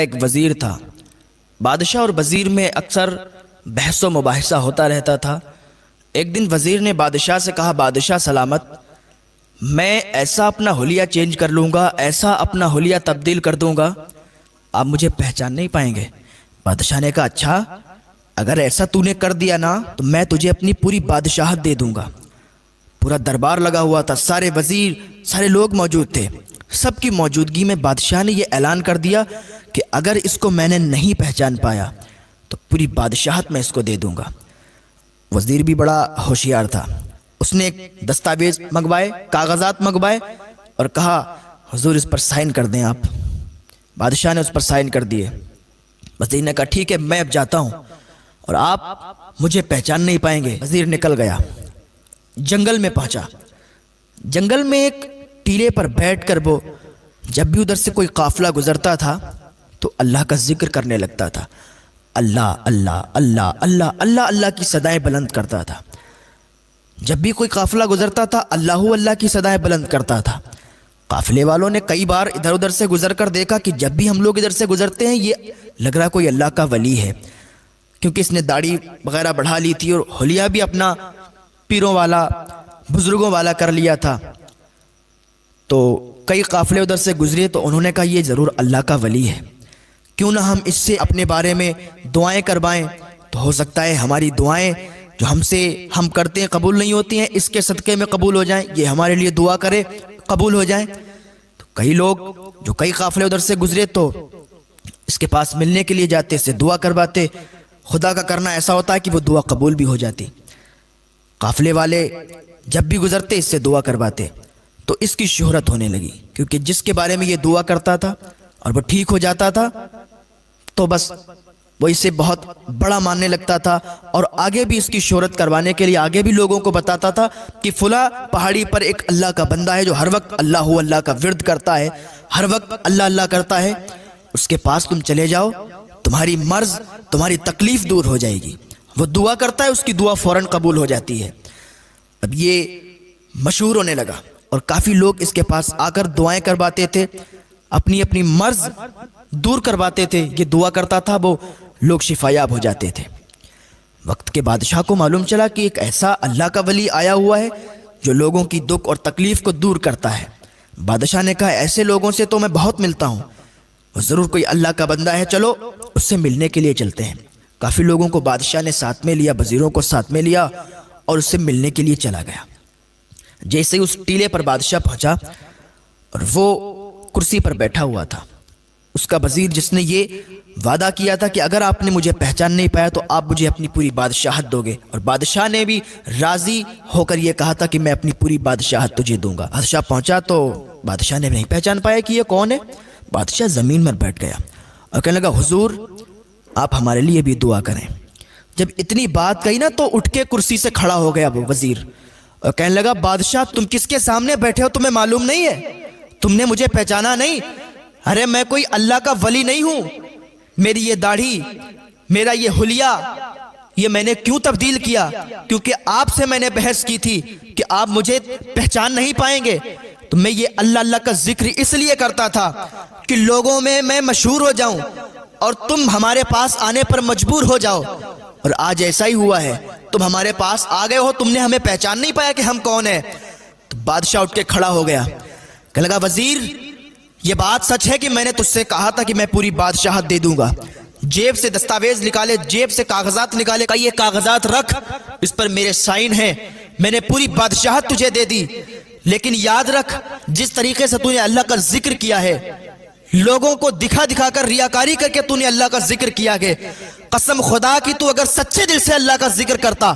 ایک وزیر تھا۔ بادشاہ اور وزیر میں اکثر بحث و مباحثہ ہوتا رہتا تھا۔ ایک دن وزیر نے بادشاہ سے کہا، بادشاہ سلامت، میں ایسا اپنا حلیہ چینج کر لوں گا، ایسا اپنا حلیہ تبدیل کر دوں گا، آپ مجھے پہچان نہیں پائیں گے۔ بادشاہ نے کہا، اچھا اگر ایسا تو نے کر دیا نا تو میں تجھے اپنی پوری بادشاہت دے دوں گا۔ پورا دربار لگا ہوا تھا، سارے وزیر، سارے لوگ موجود تھے۔ سب کی موجودگی میں بادشاہ نے یہ اعلان کر دیا کہ اگر اس کو میں نے نہیں پہچان پایا تو پوری بادشاہت میں اس کو دے دوں گا۔ وزیر بھی بڑا ہوشیار تھا، اس نے ایک دستاویز منگوائے، کاغذات منگوائے اور کہا، حضور اس پر سائن کر دیں آپ۔ بادشاہ نے اس پر سائن کر دیے۔ وزیر نے کہا، ٹھیک ہے میں اب جاتا ہوں اور آپ مجھے پہچان نہیں پائیں گے۔ وزیر نکل گیا، جنگل میں پہنچا۔ جنگل میں ایک ٹیلے پر بیٹھ کر وہ جب بھی ادھر سے کوئی قافلہ گزرتا تھا تو اللہ کا ذکر کرنے لگتا تھا۔ اللہ اللہ اللہ اللہ اللہ اللہ کی صدائیں بلند کرتا تھا۔ جب بھی کوئی قافلہ گزرتا تھا اللہ اللہ کی صدائیں بلند کرتا تھا۔ قافلے والوں نے کئی بار ادھر ادھر سے گزر کر دیکھا کہ جب بھی ہم لوگ ادھر سے گزرتے ہیں یہ لگ رہا کوئی اللہ کا ولی ہے، کیونکہ اس نے داڑھی وغیرہ بڑھا لی تھی اور حلیہ بھی اپنا پیروں والا، بزرگوں والا کر لیا تھا۔ تو کئی قافلے ادھر سے گزرے تو انہوں نے کہا یہ ضرور اللہ کا ولی ہے، کیوں نہ ہم اس سے اپنے بارے میں دعائیں کروائیں، تو ہو سکتا ہے ہماری دعائیں جو ہم کرتے ہیں قبول نہیں ہوتی ہیں، اس کے صدقے میں قبول ہو جائیں، یہ ہمارے لیے دعا کرے قبول ہو جائیں۔ تو کئی لوگ جو کئی قافلے ادھر سے گزرے تو اس کے پاس ملنے کے لیے جاتے، اس سے دعا کرواتے۔ خدا کا کرنا ایسا ہوتا ہے کہ وہ دعا قبول بھی ہو جاتی۔ قافلے والے جب بھی گزرتے اس سے دعا کرواتے، تو اس کی شہرت ہونے لگی، کیونکہ جس کے بارے میں یہ دعا کرتا تھا اور وہ ٹھیک ہو جاتا تھا تو بس وہ اسے بہت بڑا ماننے لگتا تھا، اور آگے بھی اس کی شہرت کروانے کے لیے آگے بھی لوگوں کو بتاتا تھا کہ فلاں پہاڑی پر ایک اللہ کا بندہ ہے جو ہر وقت اللہ کا ورد کرتا ہے، ہر وقت اللہ اللہ کرتا ہے، اس کے پاس تم چلے جاؤ، تمہاری مرض، تمہاری تکلیف دور ہو جائے گی۔ وہ دعا کرتا ہے، اس کی دعا فوراً قبول ہو جاتی ہے۔ اب یہ مشہور ہونے لگا اور کافی لوگ اس کے پاس آ کر دعائیں کرواتے تھے، اپنی اپنی مرض دور کرواتے تھے۔ یہ دعا کرتا تھا، وہ لوگ شفایاب ہو جاتے تھے۔ وقت کے بادشاہ کو معلوم چلا کہ ایک ایسا اللہ کا ولی آیا ہوا ہے جو لوگوں کی دکھ اور تکلیف کو دور کرتا ہے۔ بادشاہ نے کہا، ایسے لوگوں سے تو میں بہت ملتا ہوں، وہ ضرور کوئی اللہ کا بندہ ہے، چلو اس سے ملنے کے لیے چلتے ہیں۔ کافی لوگوں کو بادشاہ نے ساتھ میں لیا، وزیروں کو ساتھ میں لیا اور اس سے ملنے کے لیے چلا گیا۔ جیسے ہی اس ٹیلے پر بادشاہ پہنچا اور وہ کرسی پر بیٹھا ہوا تھا، اس کا وزیر جس نے یہ وعدہ کیا تھا کہ اگر آپ نے مجھے پہچان نہیں پایا تو آپ مجھے اپنی پوری بادشاہت دو گے، اور بادشاہ نے بھی راضی ہو کر یہ کہا تھا کہ میں اپنی پوری بادشاہت تجھے دوں گا۔ بادشاہ پہنچا تو بادشاہ نے نہیں پہچان پایا کہ یہ کون ہے۔ بادشاہ زمین پر بیٹھ گیا اور کہنے لگا، حضور آپ ہمارے لیے بھی دعا کریں۔ جب اتنی بات کہی نا تو اٹھ کے کرسی سے کھڑا ہو گیا وہ وزیر اور کہنے لگا، بادشاہ تم کس کے سامنے بیٹھے ہو، تمہیں معلوم نہیں ہے؟ تم نے مجھے پہچانا نہیں؟ ارے میں کوئی اللہ کا ولی نہیں ہوں، میری یہ داڑھی، میرا یہ حلیہ، یہ میں نے کیوں تبدیل کیا؟ کیونکہ آپ سے میں نے بحث کی تھی کہ آپ مجھے پہچان نہیں پائیں گے، تو میں یہ اللہ اللہ کا ذکر اس لیے کرتا تھا کہ لوگوں میں مشہور ہو جاؤں اور تم ہمارے پاس آنے پر مجبور ہو جاؤ، اور آج ایسا ہی ہوا ہے، تم ہمارے پاس آ گئے ہو، تم نے ہمیں پہچان نہیں پایا کہ ہم کون ہیں۔ تو بادشاہ اٹھ کے کھڑا ہو گیا، کہنے لگا، وزیر یہ بات سچ ہے کہ میں نے تجھ سے کہا تھا کہ میں پوری بادشاہت دے دوں گا؟ جیب سے دستاویز نکالے، جیب سے کاغذات نکالے، کہا یہ کاغذات رکھ، اس پر میرے سائن ہیں، میں نے پوری بادشاہت تجھے دے دی، لیکن یاد رکھ جس طریقے سے تو نے اللہ کا ذکر کیا ہے، لوگوں کو دکھا دکھا کر، ریاکاری کر کے تو نے اللہ کا ذکر کیا ہے، قسم خدا کی تو اگر سچے دل سے اللہ کا ذکر کرتا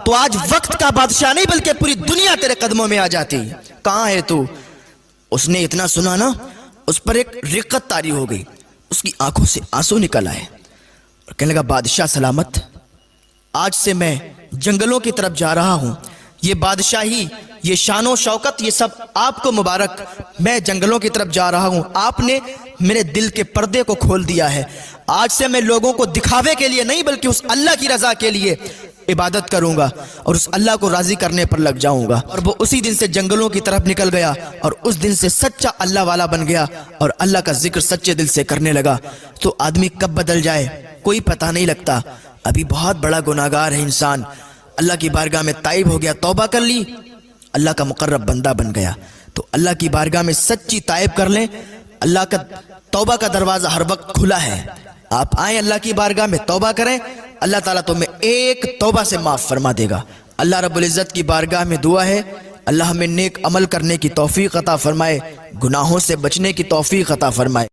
تو آج وقت کا بادشاہ نہیں بلکہ پوری دنیا تیرے قدموں میں آ جاتی۔ کہاں ہے تو؟ اس نے اتنا سنا نا، اس پر ایک رقت طاری ہو گئی، اس کی آنکھوں سے آنسو نکل آئے اور کہنے لگا، بادشاہ سلامت، آج سے میں جنگلوں کی طرف جا رہا ہوں، یہ بادشاہی، یہ شان و شوکت، یہ سب آپ کو مبارک، میں جنگلوں کی طرف جا رہا ہوں، آپ نے میرے دل کے پردے کو کھول دیا ہے، آج سے میں لوگوں کو دکھاوے کے لیے نہیں بلکہ اس اللہ کی رضا کے لیے عبادت کروں گا اور اس اللہ کو راضی کرنے پر لگ جاؤں گا۔ اور وہ اسی دن سے جنگلوں کی طرف نکل گیا اور اس دن سے سچا اللہ والا بن گیا اور اللہ کا ذکر سچے دل سے کرنے لگا۔ تو آدمی کب بدل جائے کوئی پتہ نہیں لگتا۔ ابھی بہت بڑا گناہگار ہے انسان، اللہ کی بارگاہ میں تائب ہو گیا، توبہ کر لی، اللہ کا مقرب بندہ بن گیا۔ تو اللہ کی بارگاہ میں سچی تائب کر لیں، اللہ کا توبہ کا دروازہ ہر وقت کھلا ہے۔ آپ آئیں اللہ کی بارگاہ میں، توبہ کریں، اللہ تعالیٰ تمہیں ایک توبہ سے معاف فرما دے گا۔ اللہ رب العزت کی بارگاہ میں دعا ہے، اللہ ہمیں نیک عمل کرنے کی توفیق عطا فرمائے، گناہوں سے بچنے کی توفیق عطا فرمائے۔